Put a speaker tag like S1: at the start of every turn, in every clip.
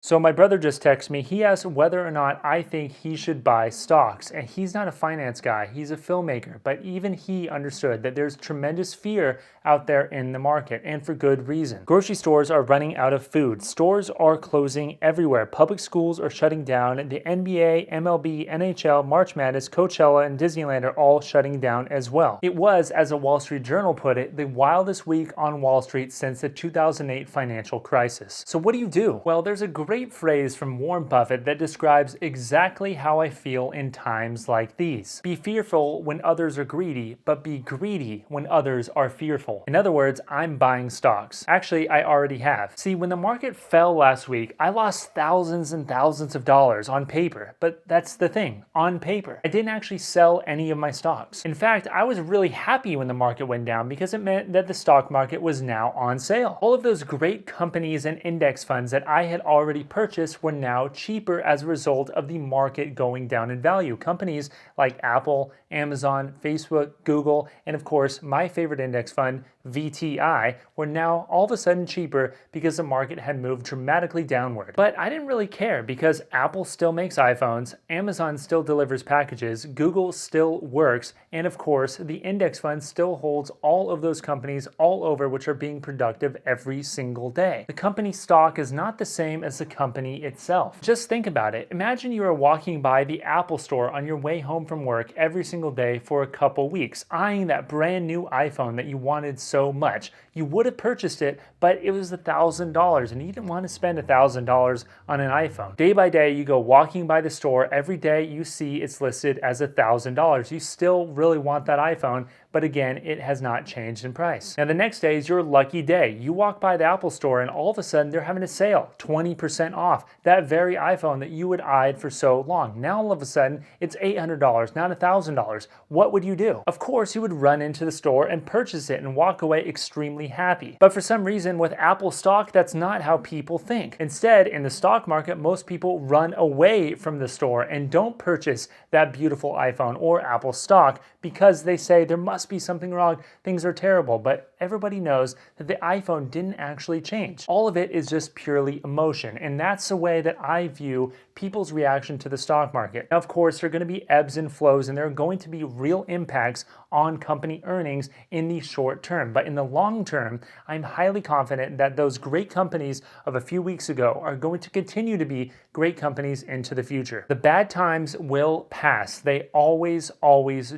S1: So my brother just texted me. He asked whether or not I think he should buy stocks. And he's not a finance guy, he's a filmmaker. But even he understood that there's tremendous fear out there in the market, and for good reason. Grocery stores are running out of food. Stores are closing everywhere. Public schools are shutting down. The NBA, MLB, NHL, March Madness, Coachella, and Disneyland are all shutting down as well. It was, as a Wall Street Journal put it, the wildest week on Wall Street since the 2008 financial crisis. So what do? Well, there's a great phrase from Warren Buffett that describes exactly how I feel in times like these. Be fearful when others are greedy, but be greedy when others are fearful. In other words, I'm buying stocks. Actually, I already have. See, when the market fell last week, I lost thousands and thousands of dollars on paper. But that's the thing, on paper. I didn't actually sell any of my stocks. In fact, I was really happy when the market went down because it meant that the stock market was now on sale. All of those great companies and index funds that I had already purchased were now cheaper as a result of the market going down in value. Companies like Apple, Amazon, Facebook, Google, and of course, my favorite index fund, VTI, were now all of a sudden cheaper because the market had moved dramatically downward. But I didn't really care because Apple still makes iPhones, Amazon still delivers packages, Google still works, and of course, the index fund still holds all of those companies all over which are being productive every single day. The company stock is not the same as the company itself. Just think about it. Imagine you are walking by the Apple store on your way home from work every single day for a couple weeks, eyeing that brand new iPhone that you wanted so much. You would have purchased it, but it was $1,000 and you didn't want to spend $1,000 on an iPhone. Day by day, you go walking by the store. Every day you see it's listed as $1,000. You still really want that iPhone, but again, it has not changed in price. Now the next day is your lucky day. You walk by the Apple store and all of a sudden they're having a sale, 20% off that very iPhone that you had eyed for so long. Now all of a sudden it's $800, not $1,000. What would you do? Of course, you would run into the store and purchase it and walk away extremely happy. But for some reason with Apple stock, that's not how people think. Instead, in the stock market, most people run away from the store and don't purchase that beautiful iPhone or Apple stock because they say there must be something wrong, things are terrible. But everybody knows that the iPhone didn't actually change. All of it is just purely emotion, and that's the way that I view people's reaction to the stock market. Now, of course, there are going to be ebbs and flows, and there are going to be real impacts on company earnings in the short term. But in the long term, I'm highly confident that those great companies of a few weeks ago are going to continue to be great companies into the future. The bad times will pass. They always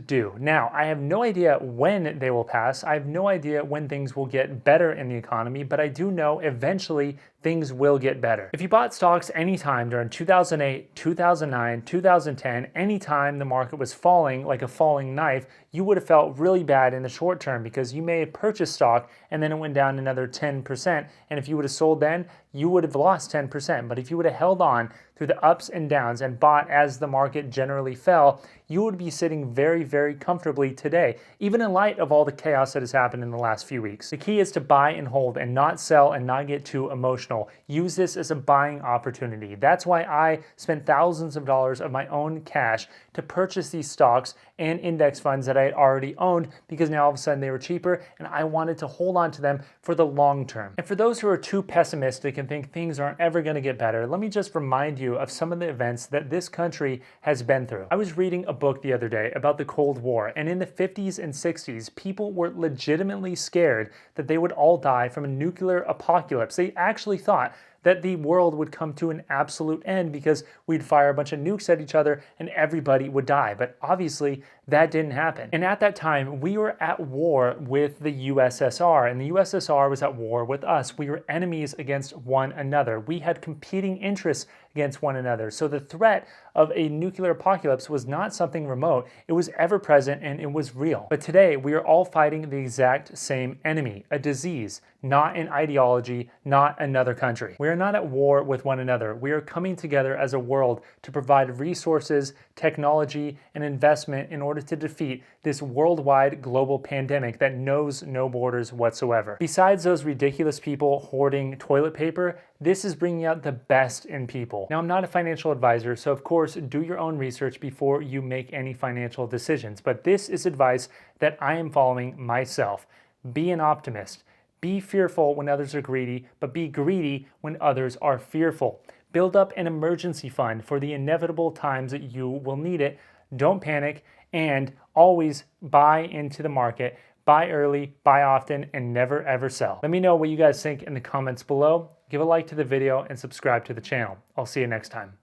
S1: do. Now, I have no idea when they will pass. I have no idea when things will get better in the economy, but I do know eventually things will get better. If you bought stocks anytime during 2008, 2009, 2010, anytime the market was falling like a falling knife, you would have felt really bad in the short term because you may have purchased stock and then it went down another 10%. And if you would have sold then, you would have lost 10%. But if you would have held on through the ups and downs and bought as the market generally fell, you would be sitting very comfortably today, even in light of all the chaos that has happened in the last few weeks. The key is to buy and hold and not sell and not get too emotional. Use this as a buying opportunity. That's why I spent thousands of dollars of my own cash to purchase these stocks and index funds that I had already owned because now all of a sudden they were cheaper and I wanted to hold on to them for the long term. And for those who are too pessimistic and think things aren't ever going to get better, let me just remind you of some of the events that this country has been through. I was reading a book the other day about the Cold War, and in the 50s and 60s, people were legitimately scared that they would all die from a nuclear apocalypse. They actually thought that the world would come to an absolute end because we'd fire a bunch of nukes at each other and everybody would die. But obviously that didn't happen. And at that time, we were at war with the USSR, and the USSR was at war with us. We were enemies against one another. We had competing interests against one another. So the threat of a nuclear apocalypse was not something remote. It was ever present and it was real. But today, we are all fighting the exact same enemy, a disease, not an ideology, not another country. We are not at war with one another. We are coming together as a world to provide resources, technology, and investment in order to defeat this worldwide global pandemic that knows no borders whatsoever. Besides those ridiculous people hoarding toilet paper, this is bringing out the best in people. Now, I'm not a financial advisor, so of course, do your own research before you make any financial decisions. But this is advice that I am following myself. Be an optimist. Be fearful when others are greedy, but be greedy when others are fearful. Build up an emergency fund for the inevitable times that you will need it. Don't panic, and always buy into the market. Buy early, buy often, and never ever sell. Let me know what you guys think in the comments below. Give a like to the video and subscribe to the channel. I'll see you next time.